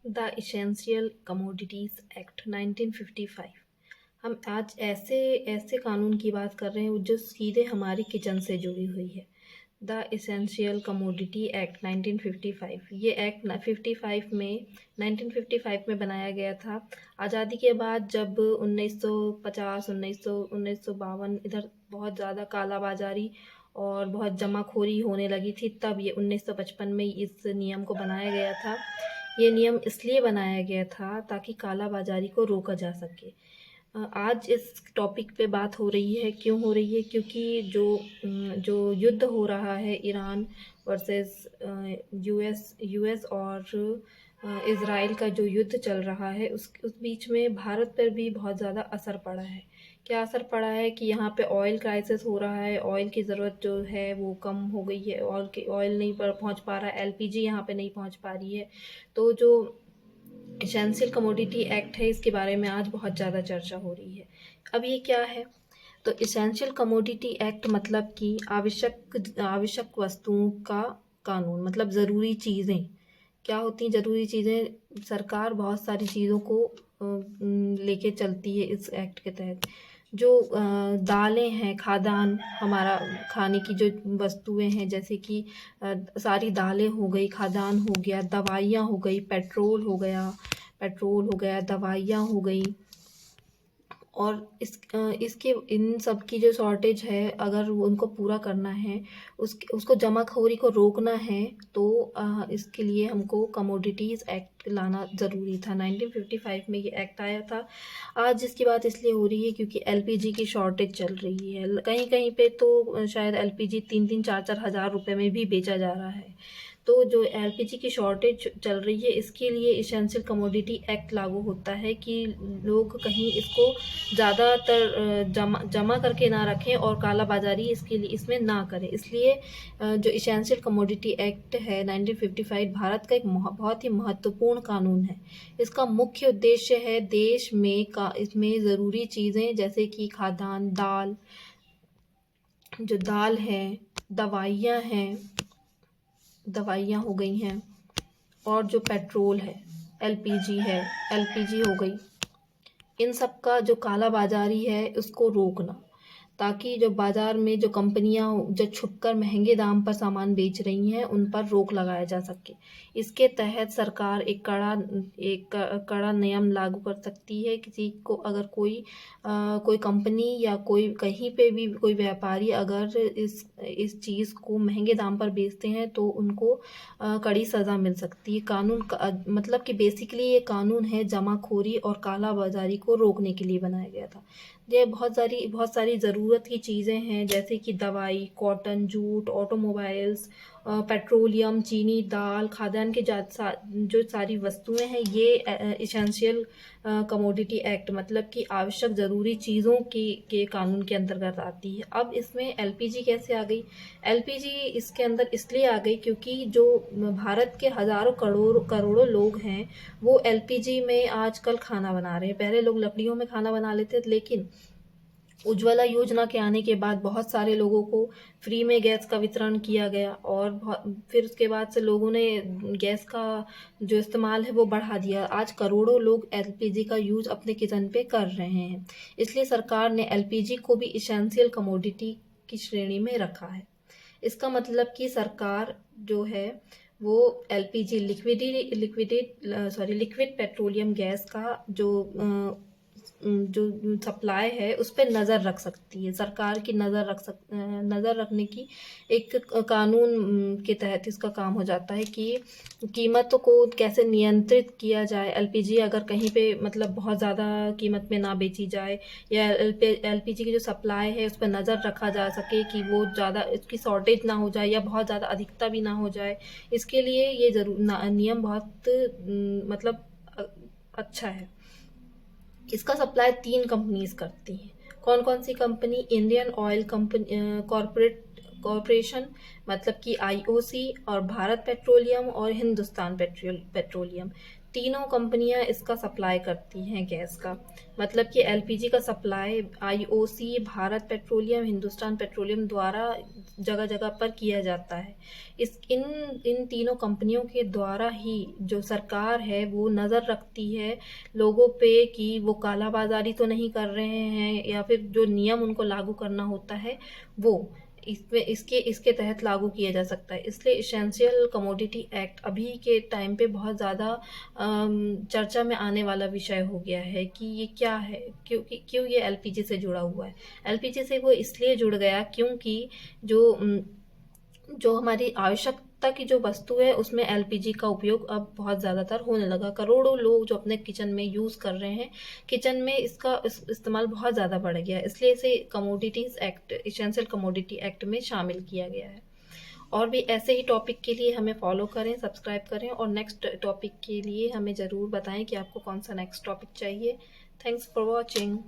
The essential commodities act 1955। हम आज ऐसे ऐसे कानून की बात कर रहे हैं जो सीधे हमारी किचन से जुड़ी हुई है। द इसेंशियल कमोडिटी एक्ट 1955, ये एक्ट 1955 में बनाया गया था। आज़ादी के बाद जब 1950 1952 इधर बहुत ज़्यादा कालाबाजारी और बहुत जमाखोरी होने लगी थी, तब ये 1955 में इस नियम को बनाया गया था। ये नियम इसलिए बनाया गया था ताकि काला बाजारी को रोका जा सके। आज इस टॉपिक पे बात हो रही है, क्यों हो रही है? क्योंकि जो युद्ध हो रहा है ईरान वर्सेस यूएस और इज़राइल का जो युद्ध चल रहा है, उस बीच में भारत पर भी बहुत ज़्यादा असर पड़ा है। क्या असर पड़ा है कि यहाँ पे ऑयल क्राइसिस हो रहा है, ऑयल की ज़रूरत जो है वो कम हो गई है, ऑयल नहीं पहुँच पा रहा है, एलपीजी यहाँ पे नहीं पहुँच पा रही है। तो जो एसेंशियल कमोडिटी एक्ट है, इसके बारे में आज बहुत ज़्यादा चर्चा हो रही है। अब ये क्या है? तो एसेंशियल कमोडिटी एक्ट मतलब कि आवश्यक वस्तुओं का कानून, मतलब ज़रूरी चीज़ें। क्या होती हैं ज़रूरी चीज़ें? सरकार बहुत सारी चीज़ों को लेके चलती है इस एक्ट के तहत। जो दालें हैं, खाद्यान्न, हमारा खाने की जो वस्तुएं हैं, जैसे कि सारी दालें हो गई, खाद्यान्न हो गया, दवाइयाँ हो गई, पेट्रोल हो गया, दवाइयाँ हो गई। और इसके इन सब की जो शॉर्टेज है, अगर उनको पूरा करना है, उसको जमाखोरी को रोकना है, तो इसके लिए हमको कमोडिटीज़ एक्ट लाना ज़रूरी था। 1955 में ये एक्ट आया था। आज इसकी बात इसलिए हो रही है क्योंकि एलपीजी की शॉर्टेज चल रही है। कहीं कहीं पे तो शायद एलपीजी 3-3 4-4 हज़ार रुपये में भी बेचा जा रहा है। तो जो एलपीजी की शॉर्टेज चल रही है, इसके लिए एसेंशियल कमोडिटी एक्ट लागू होता है कि लोग कहीं इसको ज़्यादातर जमा करके ना रखें और काला बाज़ारी इसके लिए इसमें ना करें। इसलिए जो एसेंशियल कमोडिटी एक्ट है 1955 भारत का एक बहुत ही महत्वपूर्ण कानून है। इसका मुख्य उद्देश्य है देश में इसमें ज़रूरी चीज़ें, जैसे कि खाद्यान्न, दाल है, दवाइयाँ हैं, दवाइयाँ हो गई हैं, और जो पेट्रोल है, एलपीजी हो गई। इन सब का जो काला बाजारी है उसको रोकना, ताकि जो बाजार में जो कंपनियां जो छुपकर महंगे दाम पर सामान बेच रही हैं, उन पर रोक लगाया जा सके। इसके तहत सरकार एक कड़ा नियम लागू कर सकती है। किसी को अगर कोई कंपनी या कोई कहीं पे भी कोई व्यापारी अगर इस चीज़ को महंगे दाम पर बेचते हैं, तो उनको कड़ी सज़ा मिल सकती है। कानून का मतलब कि बेसिकली ये कानून है जमाखोरी और काला बाजारी को रोकने के लिए बनाया गया था। ये बहुत सारी ज़रूरत की चीज़ें हैं, जैसे कि दवाई, कॉटन, जूट, ऑटोमोबाइल्स, पेट्रोलियम, चीनी, दाल, खाद्यान्न के जो सारी वस्तुएं हैं, ये एसेंशियल कमोडिटी एक्ट मतलब कि आवश्यक ज़रूरी चीज़ों के कानून के अंतर्गत आती है। अब इसमें एलपीजी कैसे आ गई? एलपीजी इसके अंदर इसलिए आ गई क्योंकि जो भारत के हज़ारों करोड़ों लोग हैं, वो एलपीजी में आजकल खाना बना रहे हैं। पहले लोग लकड़ियों में खाना बना लेते थे, लेकिन उज्ज्वला योजना के आने के बाद बहुत सारे लोगों को फ्री में गैस का वितरण किया गया, और फिर उसके बाद से लोगों ने गैस का जो इस्तेमाल है वो बढ़ा दिया। आज करोड़ों लोग एलपीजी का यूज़ अपने किचन पे कर रहे हैं। इसलिए सरकार ने एलपीजी को भी एसेंशियल कमोडिटी की श्रेणी में रखा है। इसका मतलब कि सरकार जो है वो एलपीजी लिक्विड पेट्रोलियम गैस का जो सप्लाई है उस पर नज़र रख सकती है। सरकार की नज़र रखने की एक कानून के तहत इसका काम हो जाता है कि कीमतों को कैसे नियंत्रित किया जाए। एलपीजी अगर कहीं पे मतलब बहुत ज़्यादा कीमत में ना बेची जाए, या एलपीजी की जो सप्लाई है उस पर नज़र रखा जा सके कि वो ज़्यादा इसकी शॉर्टेज ना हो जाए या बहुत ज़्यादा अधिकता भी ना हो जाए। इसके लिए ये नियम बहुत मतलब अच्छा है। इसका सप्लाई 3 कंपनीज करती हैं। कौन कौन सी company? Indian oil company corporation मतलब कि आईओसी और भारत पेट्रोलियम और हिंदुस्तान पेट्रोलियम तीनों कंपनियां इसका सप्लाई करती हैं गैस का। मतलब कि एलपीजी का supply IOC, Bharat petroleum, Hindustan petroleum द्वारा जगह जगह पर किया जाता है। इन तीनों कंपनियों के द्वारा ही जो सरकार है वो नज़र रखती है लोगों पे कि वो कालाबाजारी तो नहीं कर रहे हैं, या फिर जो नियम उनको लागू करना होता है वो इसके तहत लागू किया जा सकता है। इसलिए इसेंशियल कमोडिटी एक्ट अभी के टाइम पे बहुत ज़्यादा चर्चा में आने वाला विषय हो गया है कि ये क्या है, क्यों ये एलपीजी से जुड़ा हुआ है। एलपीजी से वो इसलिए जुड़ गया क्योंकि जो हमारी आवश्यकता की जो वस्तु है उसमें एलपीजी का उपयोग अब बहुत ज़्यादातर होने लगा। करोड़ों लोग जो अपने किचन में यूज़ कर रहे हैं, किचन में इसका इस्तेमाल बहुत ज़्यादा बढ़ गया है, इसलिए इसे commodities act, essential commodity act में शामिल किया गया है। और भी ऐसे ही टॉपिक के लिए हमें फॉलो करें, सब्सक्राइब करें, और नेक्स्ट टॉपिक के लिए हमें ज़रूर बताएं कि आपको कौन सा नेक्स्ट टॉपिक चाहिए। Thanks for watching.